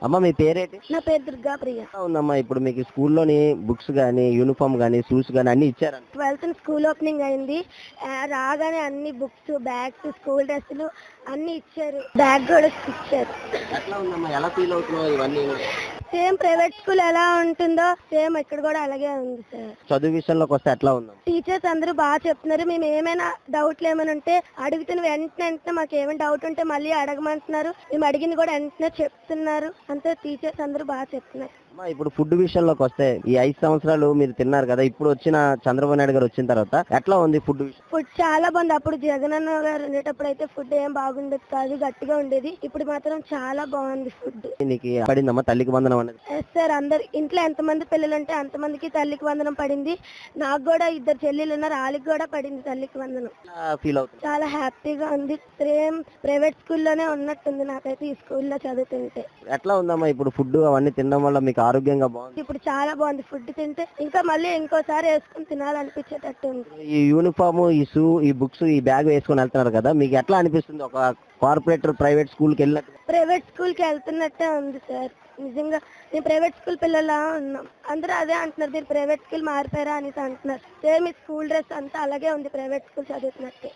అమ్మ మీ పేరేంటి? నా పేరు దుర్గా ప్రియ. ఎలా ఉందమ్మా ఇప్పుడు మీకు స్కూల్లోని బుక్స్ గానీ, యూనిఫామ్ గానీ, షూస్ గానీ అన్ని ఇచ్చారంట. 12th స్కూల్ ఓపెనింగ్ అయింది. రాగానే అన్ని బుక్స్, బ్యాగ్స్, స్కూల్ డ్రెస్సులు అన్ని ఇచ్చారు. బ్యాగ్ కూడా ఇచ్చారు. ఎట్లా ఉందమ్మా? ఎలా ఫీల్ అవుతున్నావు ఇవన్నీ? సేమ్ ప్రైవేట్ స్కూల్ ఎలా ఉంటుందో సేమ్ ఇక్కడ కూడా అలాగే ఉంది సార్. చదువు విషయంలోకి వస్తే ఎట్లా ఉందమ్మా? టీచర్స్ అందరూ బాగా చెప్తున్నారు. మేము ఏమైనా డౌట్లు ఏమైనా ఉంటే అడుగుతున్న వెంటనే మాకు ఏమైనా డౌట్ ఉంటే మళ్ళీ అడగమంటున్నారు. మేము అడిగింది కూడా వెంటనే చెప్తున్నారు. అంతే టీచర్స్ అందరూ బాగా చెప్తున్నారు. అమ్మా ఇప్పుడు ఫుడ్ విషయంలోకి వస్తే ఈ 5 సంవత్సరాలు మీరు తిన్నారు కదా, ఇప్పుడు వచ్చిన చంద్రబాబు నాయుడు గారు వచ్చిన తర్వాత ఎట్లా ఉంది ఫుడ్ విషయం? ఫుడ్ చాలా బాగుంది. అప్పుడు జగనన్న గారు ఉండేటప్పుడు అయితే ఫుడ్ ఏం బాగుండేది కాదు, గట్టిగా ఉండేది. ఇప్పుడు మాత్రం చాలా బాగుంది ఫుడ్. నీకు పడిందమ్మా తల్లికి వందనం అనేది? ఎస్ సార్, అందరు ఇంట్లో ఎంతమంది పిల్లలు ఉంటే అంతమందికి తల్లికి వందనం పడింది. నాకు కూడా 2 చెల్లెలు ఉన్నారు, వాళ్ళకి కూడా పడింది తల్లికి వందనం. ఫీల్ అవుతుంది? చాలా హ్యాపీగా ఉంది. సేమ్ ప్రైవేట్ స్కూల్లోనే ఉన్నట్టుంది నాకైతే ఈ స్కూల్లో చదువుతుంటే. ఎట్లా ఉందమ్మా ఇప్పుడు ఫుడ్ అవన్నీ తినడం వల్ల మీకు ఆరోగ్యంగా బాగుంది? ఇప్పుడు చాలా బాగుంది. ఫుడ్ తింటే ఇంకా మళ్ళీ ఇంకోసారి వేసుకుని తినాలనిపించేటట్టు ఉంది. ఈ యూనిఫామ్, ఈ షూ, ఈ బుక్స్, ఈ బ్యాగ్ వేసుకొని వెళ్తున్నారు కదా, మీకు ఎట్లా అనిపిస్తుంది ఒక కార్పొరేటర్ ప్రైవేట్ స్కూల్ కి వెళ్ళినట్టు? ప్రైవేట్ స్కూల్ కి వెళ్తున్నట్టే ఉంది సార్. నిజంగా మేము ప్రైవేట్ స్కూల్ పిల్లలా ఉన్నాం. అందరూ అదే అంటున్నారు, మీరు ప్రైవేట్ స్కూల్ మారిపోయారా అనేసి అంటున్నారు. సేమ్ ఈ స్కూల్ డ్రెస్ అంతా అలాగే ఉంది, ప్రైవేట్ స్కూల్ చదువుతున్నట్టే.